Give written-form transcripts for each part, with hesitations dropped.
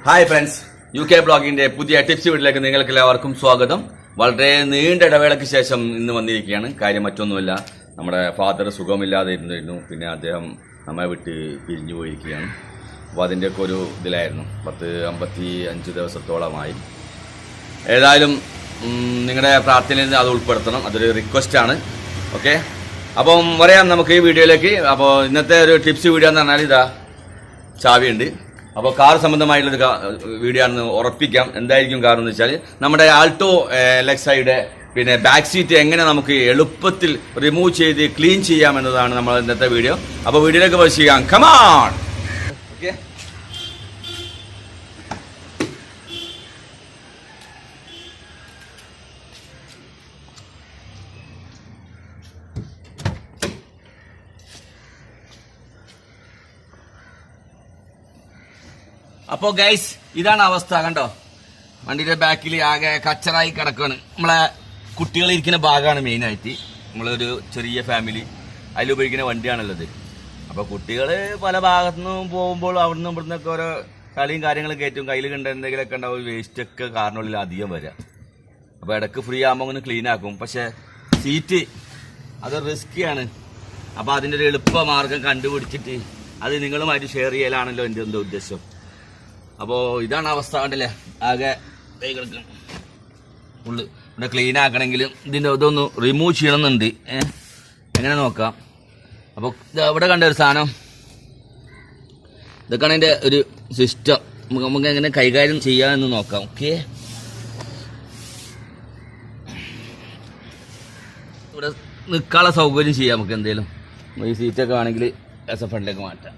Hi friends, UK ബ്ലോഗിന്റെ പുതിയ tips വീട്ടിലേക്ക് നിങ്ങൾക്ക് എല്ലാവർക്കും സ്വാഗതം. വളരെ നീണ്ട ഇടവേളയ്ക്ക് ശേഷം ഇന്ന് വന്നിരിക്കുകയാണ്. കാര്യം മറ്റൊന്നുമല്ല, നമ്മുടെ ഫാദർ സുഖമില്ലാതെ ഇരുന്നിരുന്നു. പിന്നെ അദ്ദേഹം നമ്മെ വിട്ട് പിരിഞ്ഞു പോയിരിക്കുകയാണ്. അപ്പോൾ അതിൻ്റെയൊക്കെ ഒരു ഇതിലായിരുന്നു. 55 ദിവസത്തോളമായി. ഏതായാലും നിങ്ങളുടെ പ്രാർത്ഥനയിൽ അത് ഉൾപ്പെടുത്തണം, അതൊരു റിക്വസ്റ്റാണ്. ഓക്കെ, അപ്പം പറയാം നമുക്ക് ഈ വീഡിയോയിലേക്ക്. അപ്പോൾ ഇന്നത്തെ ഒരു ടിപ്സ് വീഡിയോ എന്ന് പറഞ്ഞാൽ ഇതാ ചാവിയുണ്ട്. അപ്പോൾ കാർ സംബന്ധമായിട്ടുള്ളൊരു വീഡിയോ ആണെന്ന് ഉറപ്പിക്കാം. എന്തായിരിക്കും കാരണം എന്ന് വെച്ചാൽ നമ്മുടെ ആൾട്ടോ എലക്സയുടെ പിന്നെ ബാക്ക് സീറ്റ് എങ്ങനെ നമുക്ക് എളുപ്പത്തിൽ റിമൂവ് ചെയ്ത് ക്ലീൻ ചെയ്യാം എന്നതാണ് നമ്മൾ ഇന്നത്തെ വീഡിയോ. അപ്പോൾ വീഡിയോയിലേക്ക് പ്രവേശിക്കാം. കമോൺ. ഓക്കെ, അപ്പോൾ ഗൈസ് ഇതാണ് അവസ്ഥ. കണ്ടോ, വണ്ടിയുടെ ബാക്കിൽ ആകെ കച്ചറായി കിടക്കുകയാണ്. നമ്മളെ കുട്ടികളിരിക്കുന്ന ഭാഗമാണ് മെയിനായിട്ട്. നമ്മളൊരു ചെറിയ ഫാമിലി അതിൽ ഉപയോഗിക്കുന്ന വണ്ടിയാണുള്ളത്. അപ്പോൾ കുട്ടികൾ പല ഭാഗത്തുനിന്നും പോകുമ്പോൾ അവിടുന്ന് ഇവിടുന്നൊക്കെ ഓരോ കളിയും കാര്യങ്ങളും കയറ്റും. കയ്യിൽ കണ്ട എന്തെങ്കിലുമൊക്കെ ഉണ്ടാവും, വേസ്റ്റൊക്കെ കാറിനുള്ളിൽ അധികം വരിക. അപ്പോൾ ഇടയ്ക്ക് ഫ്രീ ആകുമ്പോൾ ഒന്ന് ക്ലീൻ ആക്കും. പക്ഷേ സീറ്റ് അത് റിസ്ക്കിയാണ്. അപ്പോൾ അതിൻ്റെ ഒരു എളുപ്പ മാർഗം കണ്ടുപിടിച്ചിട്ട് അത് നിങ്ങളുമായിട്ട് ഷെയർ ചെയ്യലാണല്ലോ എൻ്റെ എന്തോ ഉദ്ദേശം. അപ്പോൾ ഇതാണ് അവസ്ഥ. കണ്ടില്ലേ, ആകെ കിടക്കണം. ഫുള്ള് ഇവിടെ ക്ലീൻ ആക്കണമെങ്കിലും ഇതിൻ്റെ ഇതൊന്ന് റിമൂവ് ചെയ്യണമെന്നുണ്ട്. എങ്ങനെ നോക്കാം. അപ്പോൾ ഇവിടെ കണ്ട ഒരു സാധനം, ഇതൊക്കെയാണ് അതിൻ്റെ ഒരു സിസ്റ്റം. നമുക്ക് എങ്ങനെ കൈകാര്യം ചെയ്യാമെന്ന് നോക്കാം. ഓക്കെ, ഇവിടെ നിൽക്കാനുള്ള സൗകര്യം ചെയ്യാം നമുക്ക്. എന്തെങ്കിലും ഈ സീറ്റൊക്കെ ആണെങ്കിൽ ഫ്രണ്ടിലേക്ക് മാറ്റാം.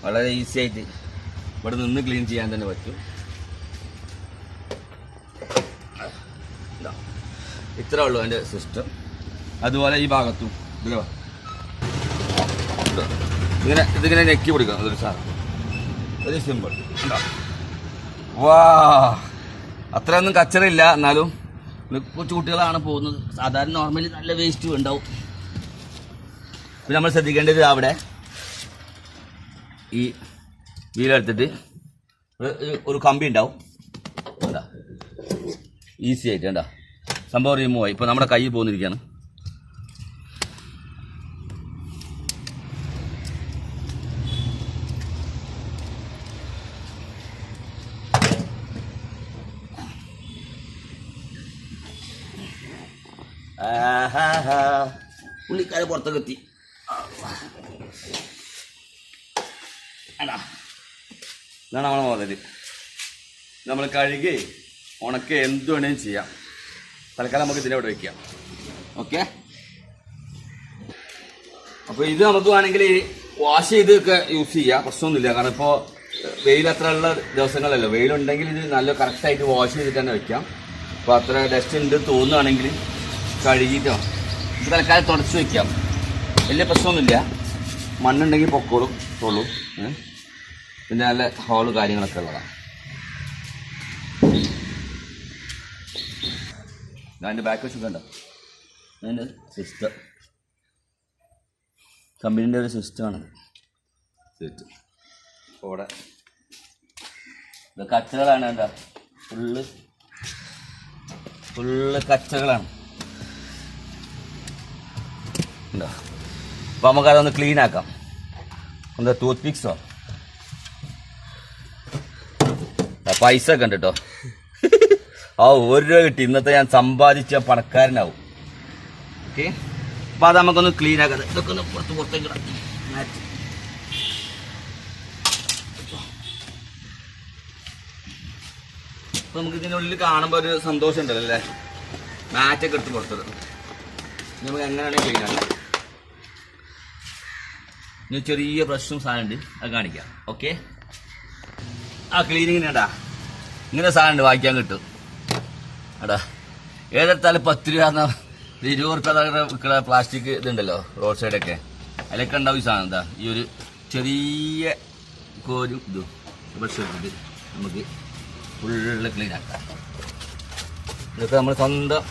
വളരെ ഈസി ആയിട്ട് ഇവിടെ നിന്ന് ക്ലീൻ ചെയ്യാൻ തന്നെ പറ്റും. ഇത്രേ ഉള്ളൂ അതിൻ്റെ സിസ്റ്റം. അതുപോലെ ഈ ഭാഗത്തും ഇതിങ്ങനെ ഞെക്കി പിടിക്കണം. അതൊരു സാധനം, വെരി സിമ്പിൾ. വാ, അത്രയൊന്നും കച്ചറില്ല. എന്നാലും കൊച്ചു കുട്ടികളാണ് പോകുന്നത്. സാധാരണ നോർമലി നല്ല വേസ്റ്റ് ഉണ്ടാവും. പിന്നെ നമ്മൾ ശ്രദ്ധിക്കേണ്ടത് അവിടെ ഈ വീലെടുത്തിട്ട് ഒരു കമ്പി ഉണ്ടാവും. എന്താ ഈസി ആയിട്ട് എന്താ സംഭവം റിമൂവ് ആയി. ഇപ്പോൾ നമ്മുടെ കൈ പോന്നിരിക്കുകയാണ്. പുള്ളിക്കാരെ പുറത്തൊക്കെ എത്തി. ഇതാണ് നമ്മളെ മുതൽ. നമ്മൾ കഴുകി ഉണക്കി എന്ത് വേണമെങ്കിലും ചെയ്യാം. തൽക്കാലം നമുക്ക് ഇതിനെ ഇവിടെ വയ്ക്കാം. ഓക്കെ, അപ്പോൾ ഇത് നമുക്ക് വേണമെങ്കിൽ വാഷ് ചെയ്തൊക്കെ യൂസ് ചെയ്യാം, പ്രശ്നമൊന്നുമില്ല. കാരണം ഇപ്പോൾ വെയിലത്ര ഉള്ള ദിവസങ്ങളല്ലോ. വെയിലുണ്ടെങ്കിൽ ഇത് നല്ല കറക്റ്റായിട്ട് വാഷ് ചെയ്തിട്ട് തന്നെ വയ്ക്കാം. അപ്പോൾ അത്ര ഡസ്റ്റ് ഉണ്ട് തോന്നുകയാണെങ്കിൽ കഴുകിയിട്ടോ ഇത് തൽക്കാലം തുടച്ച് വയ്ക്കാം. വലിയ പ്രശ്നമൊന്നുമില്ല. മണ്ണുണ്ടെങ്കിൽ പൊക്കോളും തോളും. പിന്നെ നല്ല ഹോള് കാര്യങ്ങളൊക്കെ ഉള്ളതാണ്. അതിൻ്റെ ബാക്ക് വശം കണ്ടോ, അതിൻ്റെ സിസ്റ്റം, കമ്പനീൻ്റെ ഒരു സിസ്റ്റമാണത്. സെറ്റ് ഇവിടെ കച്ചകളാണ്. എന്താ ഫുള്ള് കച്ചകളാണ്. ഉണ്ടോ? അപ്പോൾ നമുക്കതൊന്ന് ക്ലീൻ ആക്കാം. എന്താ ടൂത്ത് പിക്സോ? പൈസ ഒക്കെ ഉണ്ട് കേട്ടോ. ആ 1 രൂപ കിട്ടി. ഇന്നത്തെ ഞാൻ സമ്പാദിച്ച പണക്കാരനാവും. ഓക്കെ, അപ്പൊ അത് നമുക്കൊന്ന് ക്ലീൻ ആക്കാം. ഇതൊക്കെ ഒന്ന് പുറത്തേക്ക് മാറ്റി. അപ്പൊ നമുക്ക് ഇതിനുള്ളിൽ കാണുമ്പോൾ ഒരു സന്തോഷം ഉണ്ടല്ലോ അല്ലേ? മാറ്റൊക്കെ എടുത്ത് പുറത്തത് നമുക്ക് എങ്ങനെയാണ് ക്ലീൻ ആക്കാം. ഇനി ചെറിയ പ്രശ്നം സാധനം ഉണ്ട്, അത് കാണിക്കാം. ഓക്കെ, ആ ക്ലീനിങ്ങിനാടാ ഇങ്ങനെ സാധനം ഉണ്ട്, വായിക്കാൻ കിട്ടും. എടാ ഏതെടുത്താലും 10 രൂപ 20 റുപ്യ വിൽക്കുന്ന പ്ലാസ്റ്റിക് ഇതുണ്ടല്ലോ റോഡ് സൈഡൊക്കെ, അതിലൊക്കെ ഉണ്ടാവും ഈ സാധനം. എന്താ ഈ ഒരു ചെറിയ കോരും ഇതും ബ്രഷ് എടുത്തിട്ട് നമുക്ക് ഫുള്ള് ക്ലീൻ ആക്കാം. ഇതൊക്കെ നമ്മൾ സ്വന്തം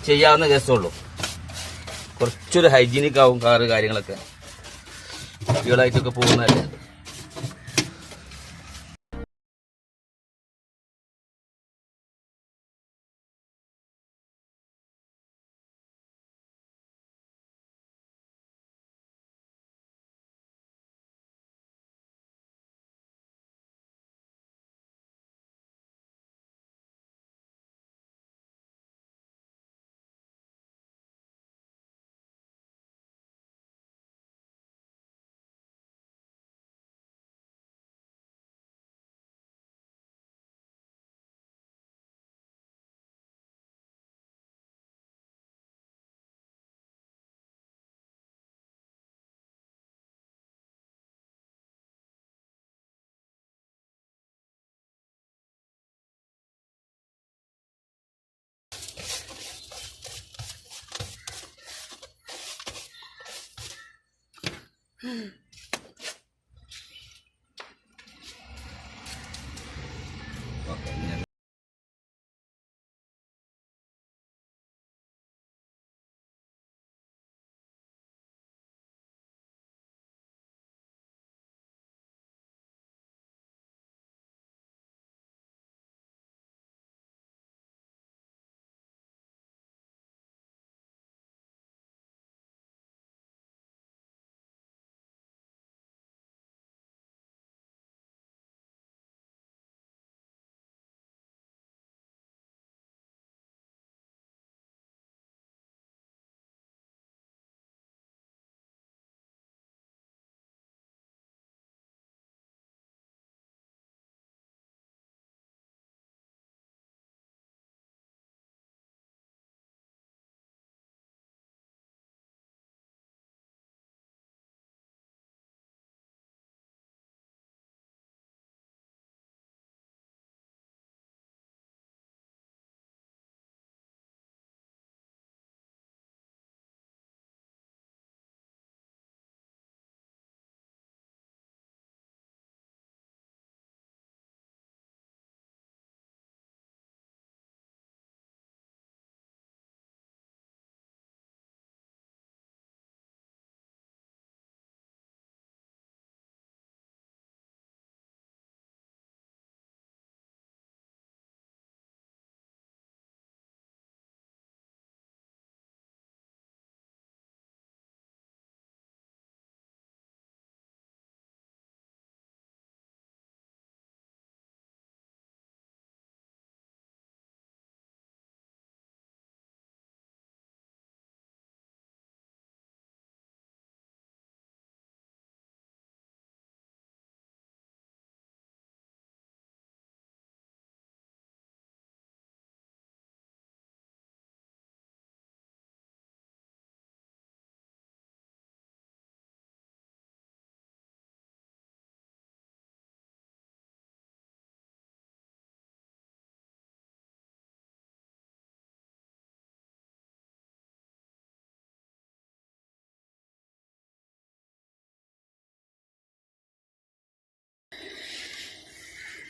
ചെയ്യാവുന്ന കേസുള്ളൂ. കുറച്ചൊരു ഹൈജീനിക് ആവും കാര്യങ്ങളൊക്കെ. കുട്ടികളായിട്ടൊക്കെ പോകുന്നതല്ലേ.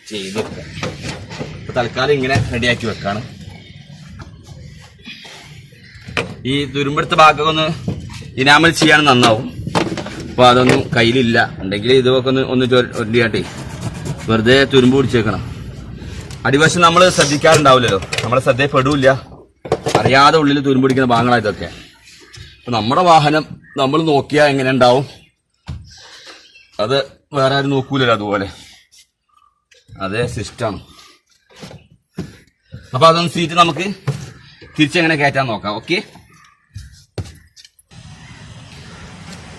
ചെയ്ത് വെക്കാം. ഇപ്പൊ തൽക്കാലം ഇങ്ങനെ റെഡിയാക്കി വെക്കാണ്. ഈ തുരുമ്പെടുത്ത ഭാഗമൊക്കെ ഒന്ന് ഇനാമൽ ചെയ്യാൻ നന്നാവും. അപ്പൊ അതൊന്നും കയ്യിലില്ല, ഉണ്ടെങ്കിൽ ഇതൊക്കെ ഒന്ന് ഒല്ലിയാട്ടെ വെറുതെ തുരുമ്പ് പിടിച്ചേക്കണം. അടിവശം നമ്മൾ ശ്രദ്ധിക്കാറുണ്ടാവില്ലല്ലോ, നമ്മളെ ശ്രദ്ധയപ്പെടില്ല, അറിയാതെ ഉള്ളിൽ തുരുമ്പ് പിടിക്കുന്ന ഭാഗങ്ങളാണ് ഇതൊക്കെ. അപ്പൊ നമ്മുടെ വാഹനം നമ്മൾ നോക്കിയാൽ എങ്ങനെ ഉണ്ടാവും, അത് വേറെ ആരും നോക്കൂലല്ലോ അതുപോലെ, അതേ സിസ്റ്റമാണ്. അപ്പൊ അതൊന്ന് സീറ്റ് നമുക്ക് തിരിച്ചെങ്ങനെ കയറ്റാൻ നോക്കാം. ഓക്കെ,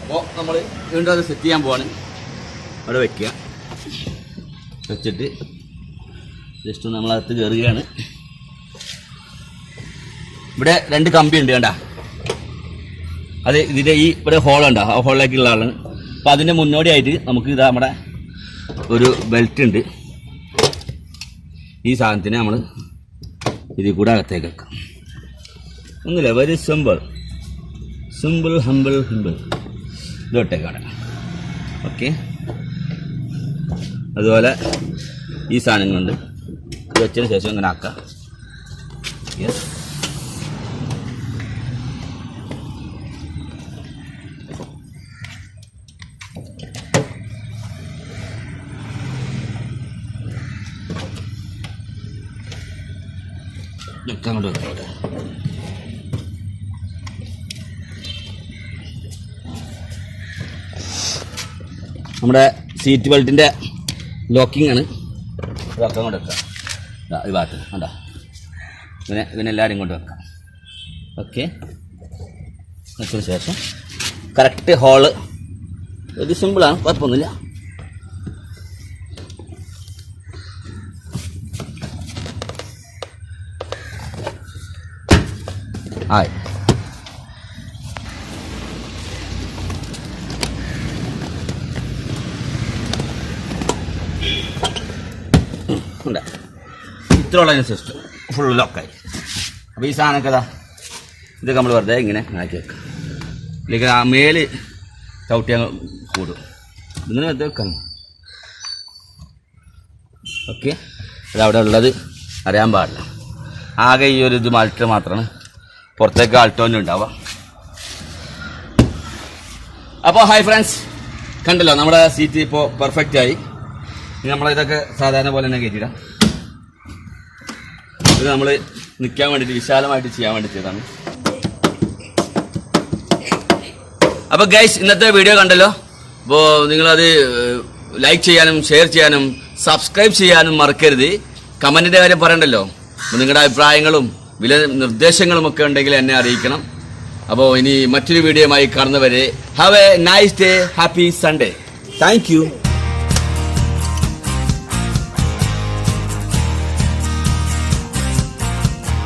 അപ്പോൾ നമ്മൾ വീണ്ടും അത് സെറ്റ് ചെയ്യാൻ പോവാണ്. അവിടെ വെക്കുക, വെച്ചിട്ട് ജസ്റ്റ് നമ്മളകത്ത് കയറുകയാണ്. ഇവിടെ 2 കമ്പി ഉണ്ട് കണ്ട, അത് ഇതിൻ്റെ ഈ ഇവിടെ ഹോളുണ്ട്, ആ ഹോളിലേക്കുള്ള ആളാണ്. അപ്പം അതിൻ്റെ മുന്നോടിയായിട്ട് നമുക്ക് ഇതാ നമ്മുടെ ഒരു ബെൽറ്റ് ഉണ്ട്. ഈ സാധനത്തിന് നമ്മൾ ഇതിൽ കൂടെ അകത്തേക്ക് വെക്കാം. ഒന്നുമില്ല, വെരി സിമ്പിൾ ഹമ്പിൾ ഇതോട്ടേക്കാണ്. ഓക്കെ, അതുപോലെ ഈ സാധനം കൊണ്ട് ഇത് വെച്ചതിന് ശേഷം ഇങ്ങനെ ആക്കാം. യെസ്, അങ്ങോട്ട് വെക്കാം. നമ്മുടെ സീറ്റ് ബെൽറ്റിൻ്റെ ലോക്കിംഗ് ആണ്. ഇതൊക്കെ കൊണ്ട് വെക്കാം. ഈ ഭാഗത്ത് കണ്ടോ, ഇവനെല്ലാവരും കൊണ്ട് വെക്കാം. ഓക്കെ, വെച്ചതിന് ശേഷം കറക്റ്റ് ഹോള്, ഇത് സിമ്പിളാണ്, കുഴപ്പമൊന്നുമില്ല. ആയി, ഇത്രയുള്ള സിസ്റ്റം ഫുൾ ലോക്കായി. അപ്പോൾ ഈ സാധനമൊക്കെ ഇതൊക്കെ നമ്മൾ വെറുതെ ഇങ്ങനെ ആക്കി വെക്കാം. ഇല്ലെങ്കിൽ ആ മേല് ചവിട്ടിയാൽ കൂടും, ഇങ്ങനെ വെറുതെ വെക്കാം. ഓക്കെ, അതവിടെ ഉള്ളത് അറിയാൻ പാടില്ല. ആകെ ഈ ഒരു ഇത് മാറ്റിട്ട് മാത്രമാണ് പുറത്തേക്ക് ആൾട്ടോന്നും ഉണ്ടാവുക. അപ്പോൾ ഹായ് ഫ്രണ്ട്സ്, കണ്ടല്ലോ നമ്മുടെ സീറ്റ് ഇപ്പോൾ പെർഫെക്റ്റ് ആയി. ഇനി നമ്മളിതൊക്കെ സാധാരണ പോലെ തന്നെ കയറ്റിയിടാം. ഇത് നമ്മൾ നിൽക്കാൻ വേണ്ടിയിട്ട് വിശാലമായിട്ട് ചെയ്യാൻ വേണ്ടി ചെയ്തതാണ്. അപ്പോൾ ഗൈസ്, ഇന്നത്തെ വീഡിയോ കണ്ടല്ലോ. അപ്പോൾ നിങ്ങളത് ലൈക്ക് ചെയ്യാനും ഷെയർ ചെയ്യാനും സബ്സ്ക്രൈബ് ചെയ്യാനും മറക്കരുത്. കമൻറ്റിൻ്റെ കാര്യം പറയണ്ടല്ലോ. അപ്പോൾ നിങ്ങളുടെ അഭിപ്രായങ്ങളും വില നിർദ്ദേശങ്ങളും ഒക്കെ ഉണ്ടെങ്കിൽ എന്നെ അറിയിക്കണം. അപ്പോൾ ഇനി മറ്റൊരു വീഡിയോയുമായി കാണുന്നവരെ have A nice day, happy Sunday. Thank you.